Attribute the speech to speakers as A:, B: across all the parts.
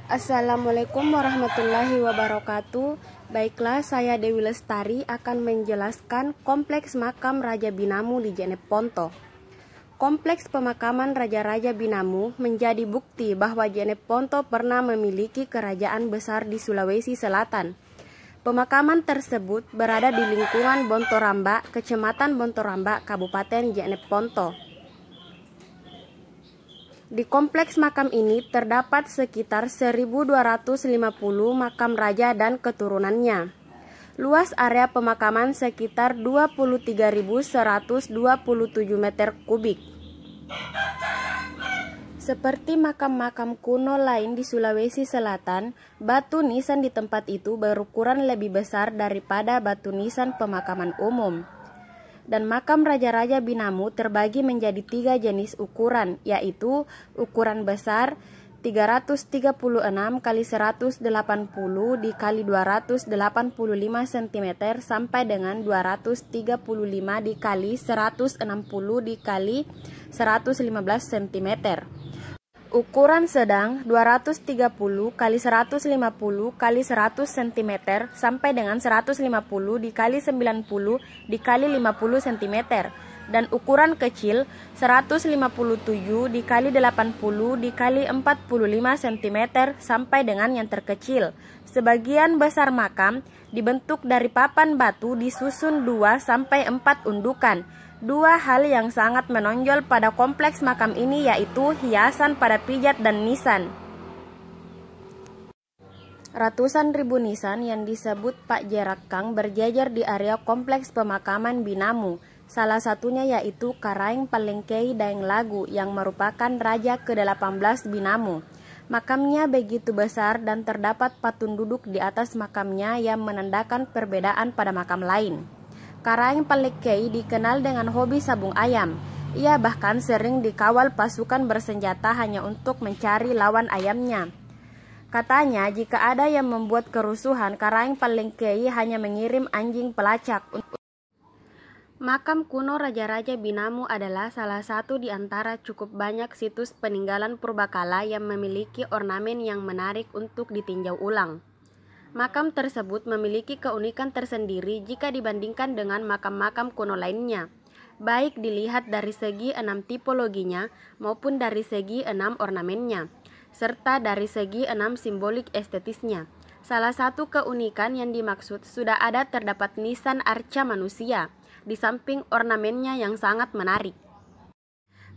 A: Assalamualaikum warahmatullahi wabarakatuh. Baiklah, saya Dewi Lestari akan menjelaskan kompleks makam Raja Binamu di Jeneponto. Kompleks pemakaman Raja-Raja Binamu menjadi bukti bahwa Jeneponto pernah memiliki kerajaan besar di Sulawesi Selatan. Pemakaman tersebut berada di lingkungan Bontoramba, Kecamatan Bontoramba, Kabupaten Jeneponto. Di kompleks makam ini terdapat sekitar 1.250 makam raja dan keturunannya. Luas area pemakaman sekitar 23.127 meter kubik. Seperti makam-makam kuno lain di Sulawesi Selatan, batu nisan di tempat itu berukuran lebih besar daripada batu nisan pemakaman umum. Dan makam Raja-Raja Binamu terbagi menjadi 3 jenis ukuran, yaitu ukuran besar 336 x 180 dikali 285 cm sampai dengan 235 dikali 160 dikali 115 cm. Ukuran sedang 230 x 150 x 100 cm sampai dengan 150 dikali 90 dikali 50 cm, dan ukuran kecil 157 dikali 80 dikali 45 cm sampai dengan yang terkecil. Sebagian besar makam dibentuk dari papan batu disusun 2 sampai 4 undukan. Dua hal yang sangat menonjol pada kompleks makam ini yaitu hiasan pada pijat dan nisan. Ratusan ribu nisan yang disebut Pak Jerakang berjajar di area kompleks pemakaman Binamu. Salah satunya yaitu Karaeng Palengkei Daeng Lagu yang merupakan raja ke-18 Binamu. Makamnya begitu besar dan terdapat patung duduk di atas makamnya yang menandakan perbedaan pada makam lain. Karaeng Palengkei dikenal dengan hobi sabung ayam. Ia bahkan sering dikawal pasukan bersenjata hanya untuk mencari lawan ayamnya. Katanya, jika ada yang membuat kerusuhan, Karaeng Palengkei hanya mengirim anjing pelacak. Makam kuno Raja-Raja Binamu adalah salah satu di antara cukup banyak situs peninggalan purbakala yang memiliki ornamen yang menarik untuk ditinjau ulang. Makam tersebut memiliki keunikan tersendiri jika dibandingkan dengan makam-makam kuno lainnya, baik dilihat dari segi 6 tipologinya maupun dari segi 6 ornamennya, serta dari segi 6 simbolik estetisnya. Salah satu keunikan yang dimaksud sudah ada terdapat nisan arca manusia, di samping ornamennya yang sangat menarik.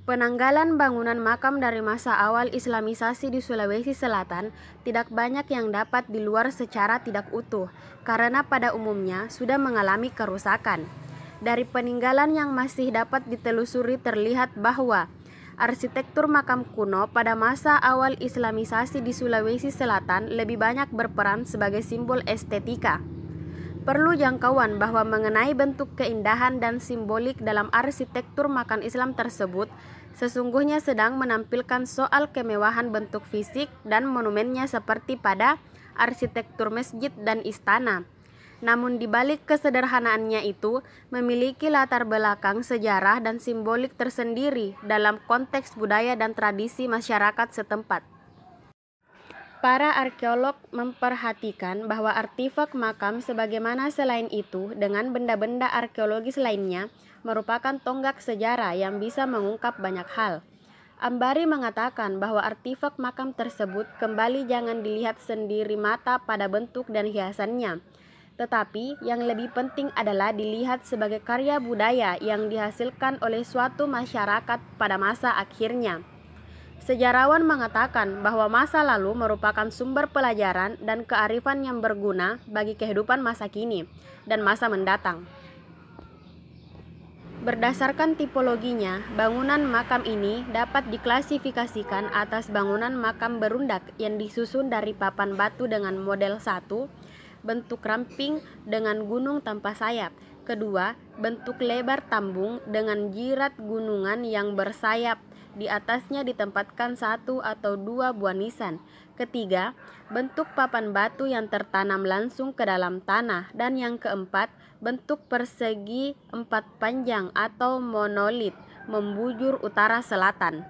A: Penanggalan bangunan makam dari masa awal Islamisasi di Sulawesi Selatan tidak banyak yang dapat di luar secara tidak utuh, karena pada umumnya sudah mengalami kerusakan. Dari peninggalan yang masih dapat ditelusuri terlihat bahwa arsitektur makam kuno pada masa awal Islamisasi di Sulawesi Selatan lebih banyak berperan sebagai simbol estetika. Perlu jangkauan bahwa mengenai bentuk keindahan dan simbolik dalam arsitektur makam Islam tersebut sesungguhnya sedang menampilkan soal kemewahan bentuk fisik dan monumennya seperti pada arsitektur masjid dan istana. Namun di balik kesederhanaannya itu memiliki latar belakang sejarah dan simbolik tersendiri dalam konteks budaya dan tradisi masyarakat setempat. Para arkeolog memperhatikan bahwa artefak makam sebagaimana selain itu dengan benda-benda arkeologis lainnya merupakan tonggak sejarah yang bisa mengungkap banyak hal. Ambari mengatakan bahwa artefak makam tersebut kembali jangan dilihat sendiri mata pada bentuk dan hiasannya, tetapi yang lebih penting adalah dilihat sebagai karya budaya yang dihasilkan oleh suatu masyarakat pada masa akhirnya. Sejarawan mengatakan bahwa masa lalu merupakan sumber pelajaran dan kearifan yang berguna bagi kehidupan masa kini dan masa mendatang. Berdasarkan tipologinya, bangunan makam ini dapat diklasifikasikan atas bangunan makam berundak yang disusun dari papan batu dengan model 1, bentuk ramping dengan gunung tanpa sayap. Kedua, bentuk lebar tambung dengan jirat gunungan yang bersayap. Di atasnya ditempatkan 1 atau 2 buah nisan. Ketiga, bentuk papan batu yang tertanam langsung ke dalam tanah. Dan yang keempat, bentuk persegi 4 panjang atau monolit membujur utara selatan.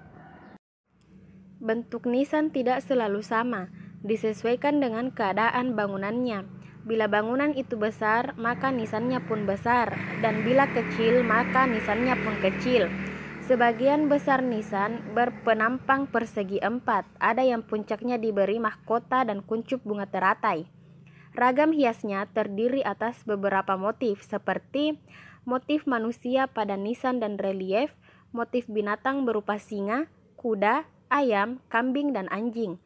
A: Bentuk nisan tidak selalu sama. disesuaikan dengan keadaan bangunannya. Bila bangunan itu besar, maka nisannya pun besar, dan bila kecil, maka nisannya pun kecil. Sebagian besar nisan berpenampang persegi 4, ada yang puncaknya diberi mahkota dan kuncup bunga teratai. Ragam hiasnya terdiri atas beberapa motif seperti motif manusia pada nisan dan relief, motif binatang berupa singa, kuda, ayam, kambing, dan anjing,